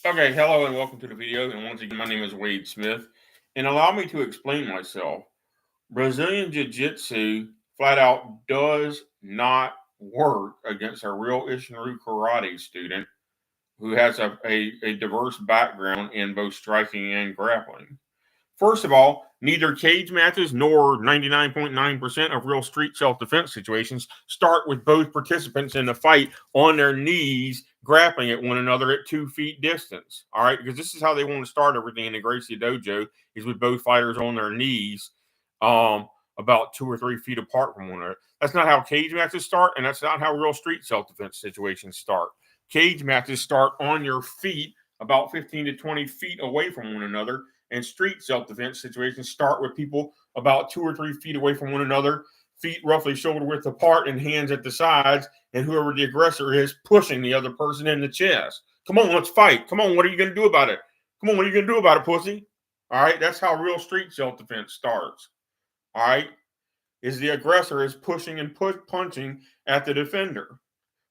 Okay, hello and welcome to the video. And once again, my name is Wade Smith. And allow me to explain myself. Brazilian Jiu Jitsu flat out does not work against a real Ishinru karate student who has a diverse background in both striking and grappling. First of all, neither cage matches nor 99.9% of real street self defense situations start with both participants in the fight on their knees, grappling at one another at 2 feet distance. All right, because this is how they want to start everything in the Gracie Dojo is with both fighters on their knees, about 2 or 3 feet apart from one another. That's not how cage matches start, and that's not how real street self defense situations start. Cage matches start on your feet about 15 to 20 feet away from one another, and street self-defense situations start with people about 2 or 3 feet away from one another, feet roughly shoulder width apart and hands at the sides, and whoever the aggressor is pushing the other person in the chest. Come on, let's fight. Come on, what are you going to do about it? Come on, what are you going to do about it, pussy? All right, that's how real street self-defense starts. All right, is the aggressor is pushing and punching at the defender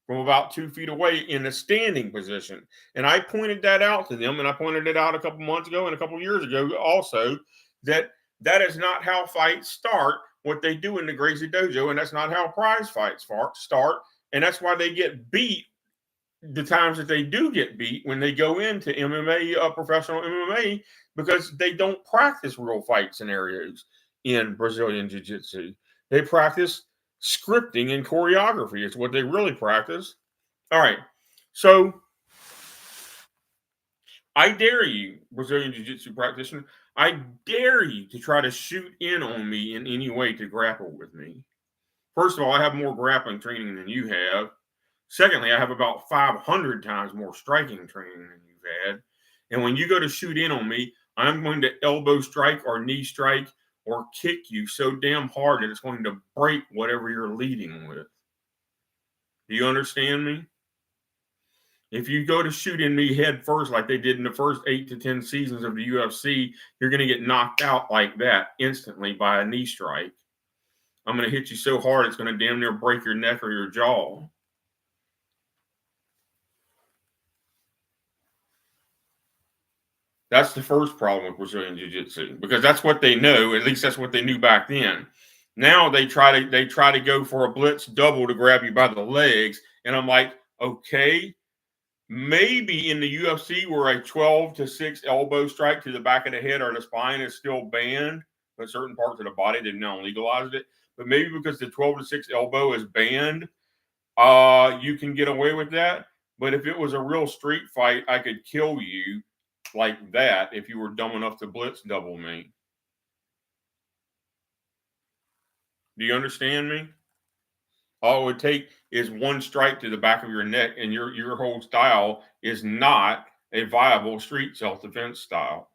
from about 2 feet away in a standing position. And I pointed that out to them, and I pointed it out a couple months ago and a couple years ago also, that that is not how fights start, what they do in the Gracie Dojo, and that's not how prize fights start. And that's why they get beat the times that they do get beat when they go into MMA, professional MMA, because they don't practice real fight scenarios in Brazilian Jiu Jitsu. They practice scripting and choreography. It's what they really practice. All right. So I dare you, Brazilian Jiu Jitsu practitioner, I dare you to try to shoot in on me in any way to grapple with me. First of all, I have more grappling training than you have. Secondly, I have about 500 times more striking training than you've had. And when you go to shoot in on me, I'm going to elbow strike or knee strike or kick you so damn hard that it's going to break whatever you're leading with. Do you understand me? If you go to shoot in me head first, like they did in the first 8 to 10 seasons of the UFC, you're going to get knocked out like that instantly by a knee strike. I'm going to hit you so hard it's going to damn near break your neck or your jaw. That's the first problem with Brazilian Jiu-Jitsu, because that's what they know. At least that's what they knew back then. Now they try to go for a blitz double to grab you by the legs, and I'm like, okay, maybe in the UFC where a 12-6 elbow strike to the back of the head or the spine is still banned, but certain parts of the body they've now legalized it. But maybe because the 12-6 elbow is banned, you can get away with that. But if it was a real street fight, I could kill you like that if you were dumb enough to blitz double me. Do you understand me? All it would take is one strike to the back of your neck, and your whole style is not a viable street self-defense style.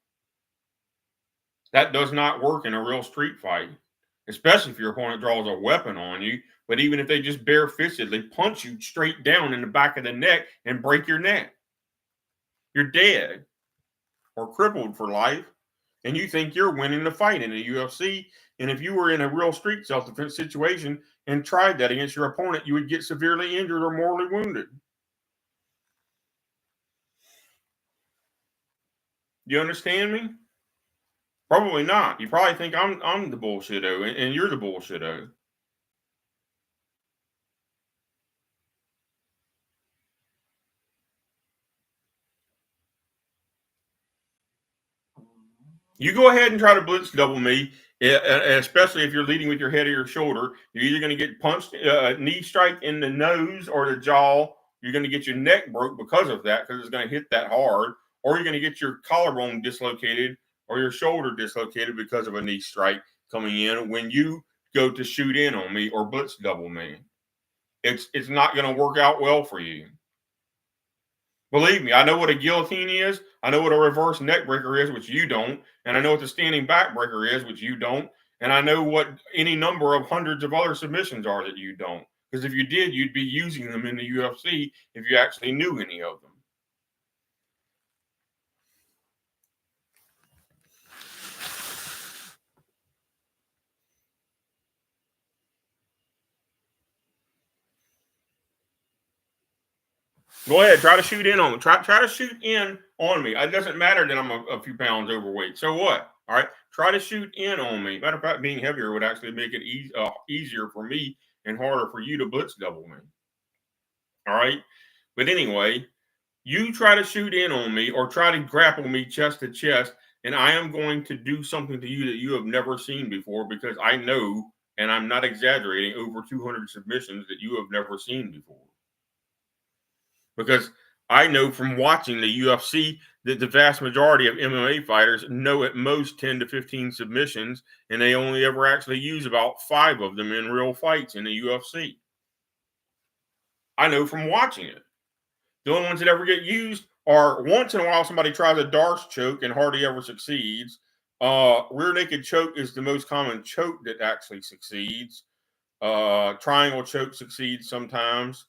That does not work in a real street fight, especially if your opponent draws a weapon on you. But even if they just barefistedly punch you straight down in the back of the neck and break your neck, you're dead or crippled for life. And you think you're winning the fight in the UFC. And if you were in a real street self-defense situation and tried that against your opponent, you would get severely injured or mortally wounded. You understand me? Probably not. You probably think I'm the bullshitto and you're the bullshitto. You go ahead and try to blitz double me, especially if you're leading with your head or your shoulder. You're either going to get punched, knee strike in the nose or the jaw. You're going to get your neck broke because of that, because it's going to hit that hard, or you're going to get your collarbone dislocated or your shoulder dislocated because of a knee strike coming in when you go to shoot in on me or blitz double me. It's not going to work out well for you. Believe me, I know what a guillotine is. I know what a reverse neck breaker is, which you don't. And I know what the standing back breaker is, which you don't. And I know what any number of hundreds of other submissions are that you don't. Because if you did, you'd be using them in the UFC if you actually knew any of them. Go ahead, try to shoot in on me. Try to shoot in on me. It doesn't matter that I'm a few pounds overweight. So what? All right, try to shoot in on me. Matter of fact, being heavier would actually make it easier for me and harder for you to blitz double me. All right, but anyway, you try to shoot in on me or try to grapple me chest to chest, and I am going to do something to you that you have never seen before because I know, and I'm not exaggerating, over 200 submissions that you have never seen before. Because I know from watching the UFC that the vast majority of MMA fighters know at most 10 to 15 submissions, and they only ever actually use about 5 of them in real fights in the UFC. I know from watching it. The only ones that ever get used are once in a while somebody tries a Darce choke and hardly ever succeeds. Rear naked choke is the most common choke that actually succeeds. Triangle choke succeeds sometimes.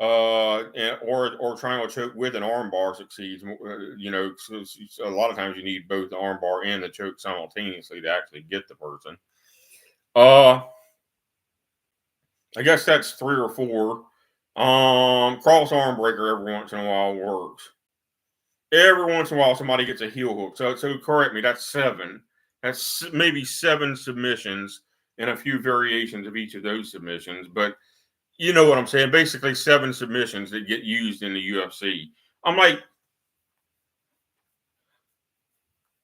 Or triangle choke with an armbar succeeds. So a lot of times you need both the armbar and the choke simultaneously to actually get the person. I guess that's 3 or 4. Cross arm breaker every once in a while works. Every once in a while somebody gets a heel hook. So correct me, that's 7. That's maybe 7 submissions and a few variations of each of those submissions, but you know what I'm saying? Basically 7 submissions that get used in the UFC. I'm like,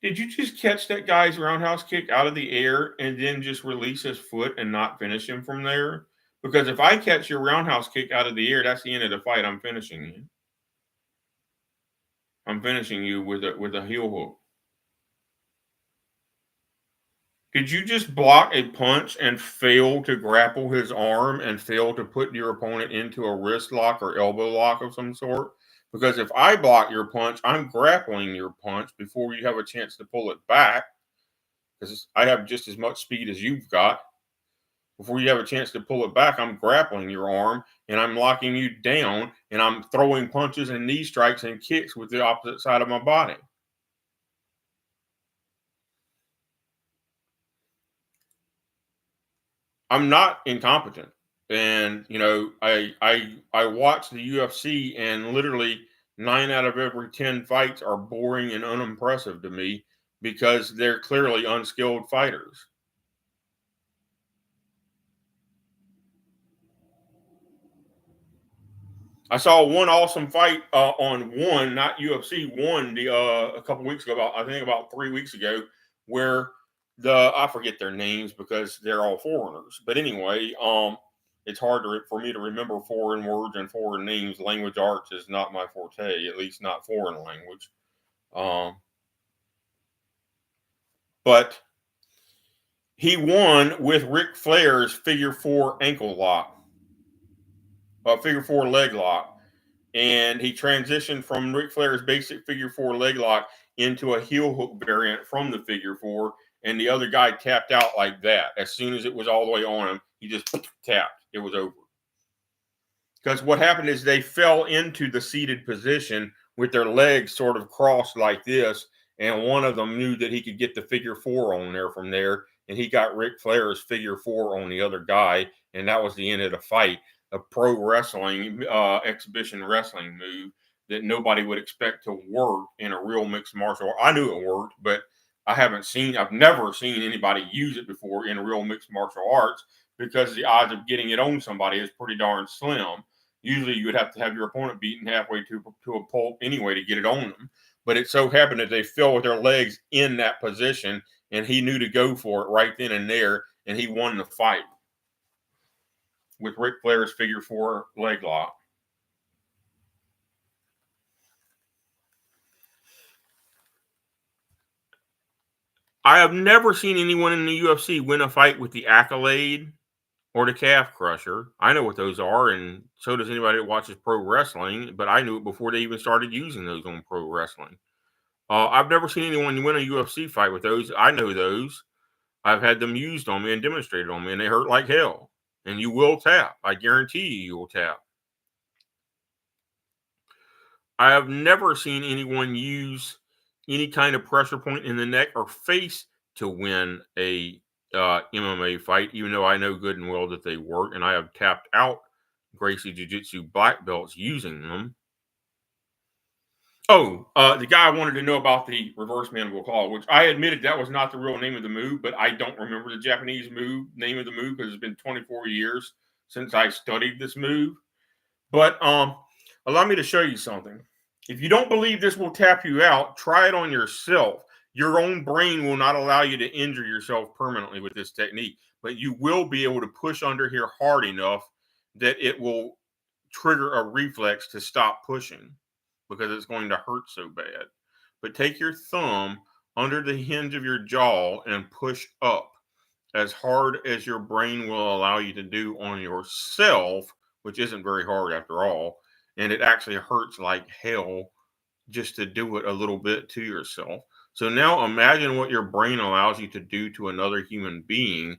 did you just catch that guy's roundhouse kick out of the air and then just release his foot and not finish him from there? Because if I catch your roundhouse kick out of the air, that's the end of the fight. I'm finishing you. I'm finishing you with a heel hook. Did you just block a punch and fail to grapple his arm and fail to put your opponent into a wrist lock or elbow lock of some sort? Because if I block your punch, I'm grappling your punch before you have a chance to pull it back. Because I have just as much speed as you've got. Before you have a chance to pull it back, I'm grappling your arm and I'm locking you down and I'm throwing punches and knee strikes and kicks with the opposite side of my body. I'm not incompetent. And I watch the UFC and literally 9 out of every 10 fights are boring and unimpressive to me because they're clearly unskilled fighters. I saw one awesome fight on One, not UFC One, a couple weeks ago. About 3 weeks ago, where I forget their names because they're all foreigners. But anyway, it's hard for me to remember foreign words and foreign names. Language arts is not my forte, at least not foreign language. But he won with Ric Flair's figure 4 ankle lock, figure 4 leg lock. And he transitioned from Ric Flair's basic figure 4 leg lock into a heel hook variant from the figure 4, and the other guy tapped out like that. As soon as it was all the way on him, he just tapped. It was over. Because what happened is they fell into the seated position with their legs sort of crossed like this, and one of them knew that he could get the figure 4 on there from there, and he got Ric Flair's figure 4 on the other guy, and that was the end of the fight. A pro wrestling exhibition wrestling move that nobody would expect to work in a real mixed martial art. I knew it worked, but I've never seen anybody use it before in real mixed martial arts because the odds of getting it on somebody is pretty darn slim. Usually you would have to have your opponent beaten halfway to a pulp anyway to get it on them. But it so happened that they fell with their legs in that position, and he knew to go for it right then and there, and he won the fight with Ric Flair's figure 4 leg lock. I have never seen anyone in the UFC win a fight with the accolade or the calf crusher. I know what those are, and so does anybody that watches pro wrestling, but I knew it before they even started using those on pro wrestling. I've never seen anyone win a UFC fight with those. I know those. I've had them used on me and demonstrated on me, and they hurt like hell. And you will tap. I guarantee you will tap. I have never seen anyone use any kind of pressure point in the neck or face to win a MMA fight, even though I know good and well that they work, and I have tapped out Gracie Jiu Jitsu black belts using them. Oh, the guy wanted to know about the reverse mandible claw, which I admitted that was not the real name of the move, but I don't remember the Japanese name of the move, because it's been 24 years since I studied this move. But allow me to show you something. If you don't believe this will tap you out, try it on yourself. Your own brain will not allow you to injure yourself permanently with this technique, but you will be able to push under here hard enough that it will trigger a reflex to stop pushing, because it's going to hurt so bad. But take your thumb under the hinge of your jaw and push up as hard as your brain will allow you to do on yourself, which isn't very hard after all. And it actually hurts like hell just to do it a little bit to yourself. So now imagine what your brain allows you to do to another human being,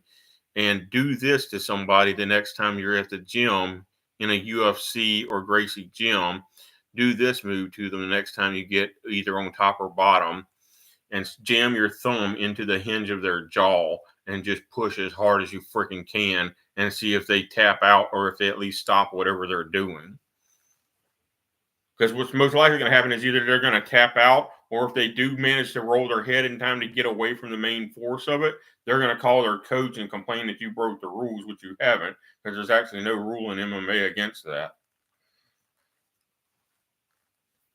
and do this to somebody the next time you're at the gym in a UFC or Gracie gym. Do this move to them the next time you get either on top or bottom, and jam your thumb into the hinge of their jaw and just push as hard as you freaking can, and see if they tap out or if they at least stop whatever they're doing. Because what's most likely going to happen is either they're going to tap out, or if they do manage to roll their head in time to get away from the main force of it, they're going to call their coach and complain that you broke the rules, which you haven't, because there's actually no rule in MMA against that.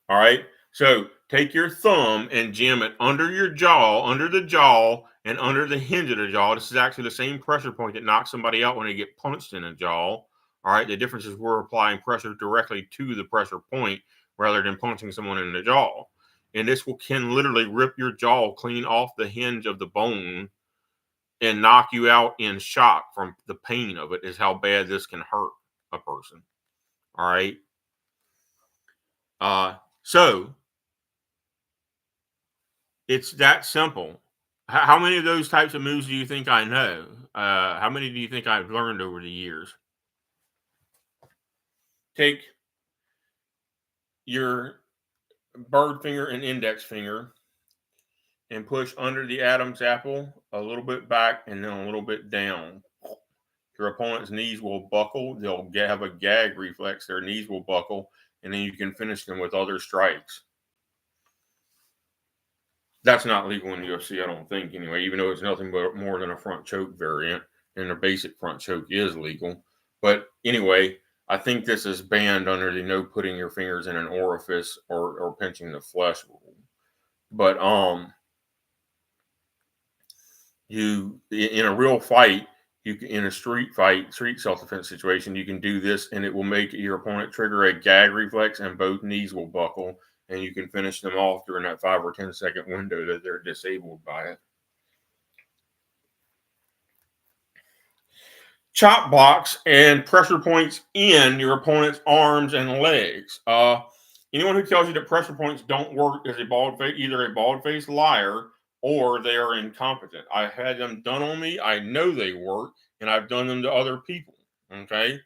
All right. So take your thumb and jam it under your jaw, under the jaw, and under the hinge of the jaw. This is actually the same pressure point that knocks somebody out when they get punched in the jaw. All right. The difference is we're applying pressure directly to the pressure point rather than punching someone in the jaw. And this can literally rip your jaw clean off the hinge of the bone and knock you out in shock from the pain of it, is how bad this can hurt a person. All right. So it's that simple. How many of those types of moves do you think I know? How many do you think I've learned over the years? Take your bird finger and index finger and push under the Adam's apple a little bit back and then a little bit down. Your opponent's knees will buckle. They'll have a gag reflex. Their knees will buckle, and then you can finish them with other strikes. That's not legal in the UFC, I don't think, anyway, even though it's nothing but more than a front choke variant, and the basic front choke is legal. But anyway, I think this is banned under the no putting your fingers in an orifice or pinching the flesh rule. But you, in a real fight, in a street fight, street self-defense situation, you can do this, and it will make your opponent trigger a gag reflex, and both knees will buckle, and you can finish them off during that 5 or 10 second window that they're disabled by it. Chop blocks and pressure points in your opponent's arms and legs. Anyone who tells you that pressure points don't work is either a bald-faced liar, or they are incompetent. I've had them done on me. I know they work, and I've done them to other people. Okay.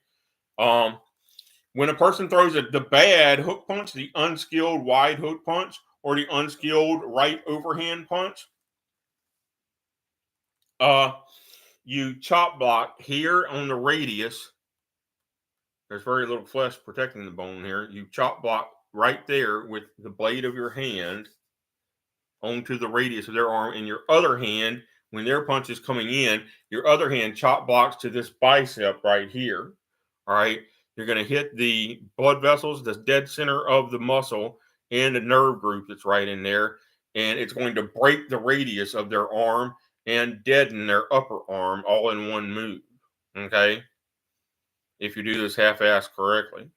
When a person throws the bad hook punch, the unskilled wide hook punch, or the unskilled right overhand punch, you chop block here on the radius. There's very little flesh protecting the bone here. You chop block right there with the blade of your hand onto the radius of their arm. In your other hand, when their punch is coming in, your other hand chop blocks to this bicep right here. All right. You're going to hit the blood vessels, the dead center of the muscle, and the nerve group that's right in there. And it's going to break the radius of their arm and deaden their upper arm all in one move. Okay. If you do this half-assed correctly.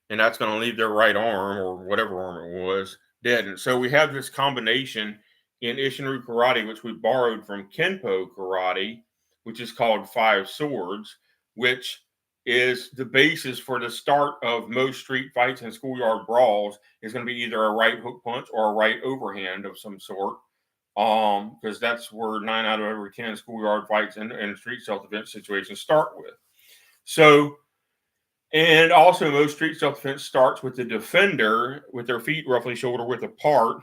And that's going to leave their right arm, or whatever arm it was, dead. And so we have this combination in Ishinryu Karate, which we borrowed from Kenpo Karate, which is called Five Swords, which is the basis for the start of most street fights and schoolyard brawls. Is going to be either a right hook punch or a right overhand of some sort, because that's where 9 out of every 10 schoolyard fights and street self-defense situations start with. So, and also most street self-defense starts with the defender with their feet roughly shoulder width apart,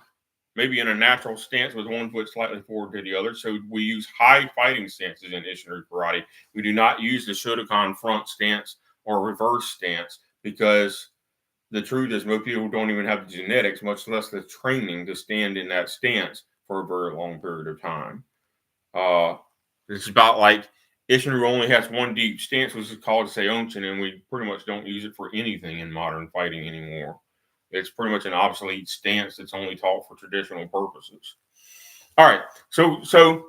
maybe in a natural stance with one foot slightly forward to the other. So we use high fighting stances in Ishinryu Karate. We do not use the Shotokan front stance or reverse stance, because the truth is most people don't even have the genetics, much less the training to stand in that stance for a very long period of time. It's about like Ishinru only has one deep stance, which is called Seonchin, and we pretty much don't use it for anything in modern fighting anymore. It's pretty much an obsolete stance that's only taught for traditional purposes. All right, so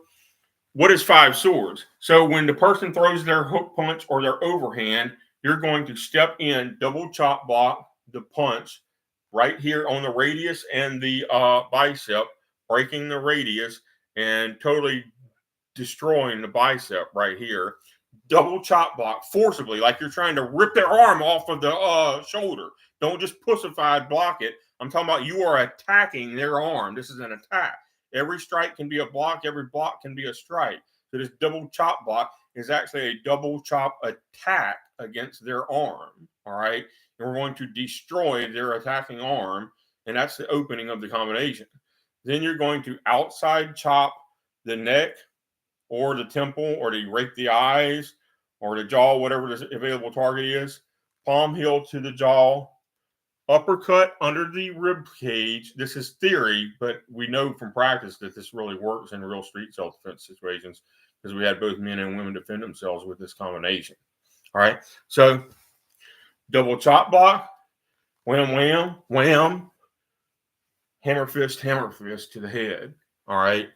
what is five swords? So when the person throws their hook punch or their overhand, you're going to step in, double chop block the punch right here on the radius and the bicep, breaking the radius and totally destroying the bicep right here. Double chop block forcibly, like you're trying to rip their arm off of the shoulder. Don't just pussified block it. I'm talking about you are attacking their arm. This is an attack. Every strike can be a block. Every block can be a strike. So this double chop block is actually a double chop attack against their arm. All right. And we're going to destroy their attacking arm. And that's the opening of the combination. Then you're going to outside chop the neck or the temple or to rake the eyes or the jaw, whatever the available target is. Palm heel to the jaw. Uppercut under the rib cage. This is theory, but we know from practice that this really works in real street self-defense situations because we had both men and women defend themselves with this combination. All right. So double chop block, wham, wham, wham, hammer fist to the head. All right.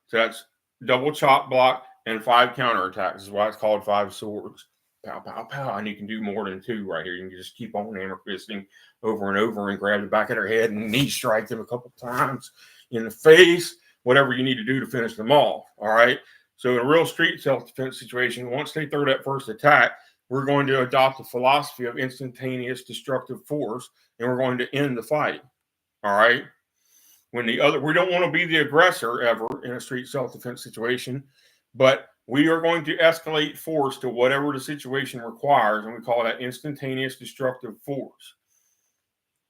So that's double chop block and 5 counterattacks. This is why it's called 5 swords. Pow, pow, pow. And you can do more than 2 right here. You can just keep on hammer fisting over and over and grab the back of their head and knee strike them a couple times in the face, whatever you need to do to finish them off. All right. So in a real street self-defense situation, once they throw that first attack, we're going to adopt the philosophy of instantaneous destructive force, and we're going to end the fight. All right. When we don't want to be the aggressor ever in a street self-defense situation, but we are going to escalate force to whatever the situation requires, and we call that instantaneous destructive force.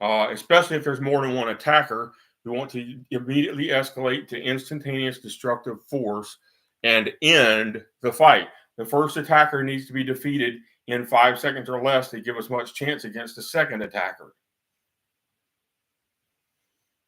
Especially if there's more than one attacker, we want to immediately escalate to instantaneous destructive force and end the fight. The first attacker needs to be defeated in 5 seconds or less to give us much chance against the second attacker.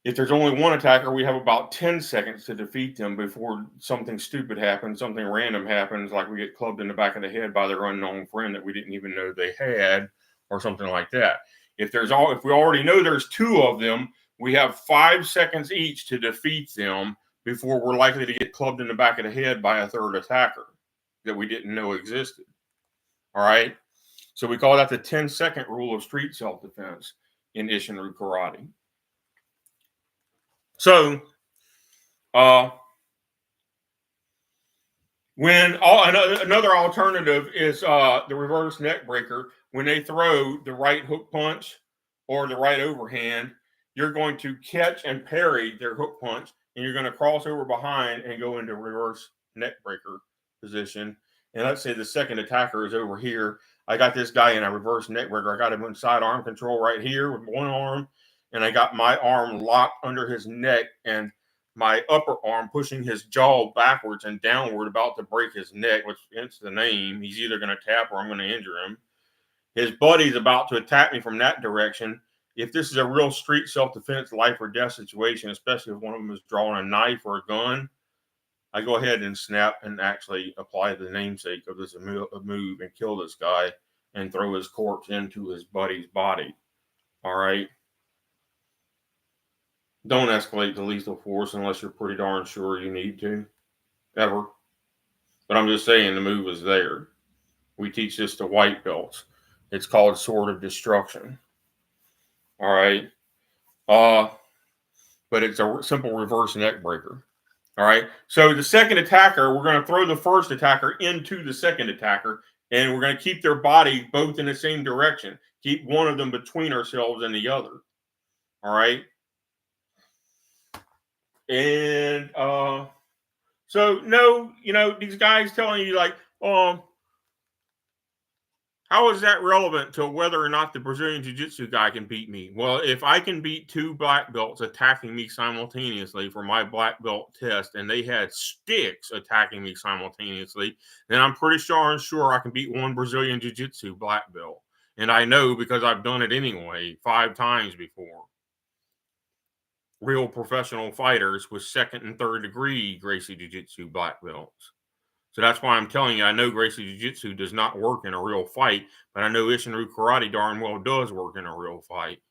If there's only one attacker, we have about 10 seconds to defeat them before something stupid happens, something random happens, like we get clubbed in the back of the head by their unknown friend that we didn't even know they had, or something like that. If we already know there's 2 of them, we have 5 seconds each to defeat them before we're likely to get clubbed in the back of the head by a third attacker that we didn't know existed. All right? So we call that the 10-second rule of street self-defense in Ishinru karate. So, another alternative is the reverse neck breaker. When they throw the right hook punch or the right overhand, you're going to catch and parry their hook punch, and you're going to cross over behind and go into reverse neck breaker position. And let's say the second attacker is over here. I got this guy in a reverse neck breaker. I got him in side arm control right here with one arm. And I got my arm locked under his neck and my upper arm pushing his jaw backwards and downward, about to break his neck, which hence the name. He's either going to tap or I'm going to injure him. His buddy's about to attack me from that direction. If this is a real street self-defense, life or death situation, especially if one of them is drawing a knife or a gun, I go ahead and snap and actually apply the namesake of this move and kill this guy and throw his corpse into his buddy's body. All right. Don't escalate to lethal force unless you're pretty darn sure you need to, ever. But I'm just saying the move is there. We teach this to white belts. It's called Sword of Destruction. All right. But it's a simple reverse neck breaker. All right. So the second attacker, we're going to throw the first attacker into the second attacker, and we're going to keep their body both in the same direction. Keep one of them between ourselves and the other. All right. And so no, these guys telling you like, how is that relevant to whether or not the Brazilian Jiu-Jitsu guy can beat me? Well, if I can beat 2 black belts attacking me simultaneously for my black belt test, and they had sticks attacking me simultaneously, then I'm pretty sure I can beat 1 Brazilian Jiu-Jitsu black belt. And I know because I've done it anyway 5 times before. Real professional fighters with second and third degree Gracie Jiu-Jitsu black belts. So that's why I'm telling you, I know Gracie Jiu-Jitsu does not work in a real fight, but I know Isshinryu Karate darn well does work in a real fight.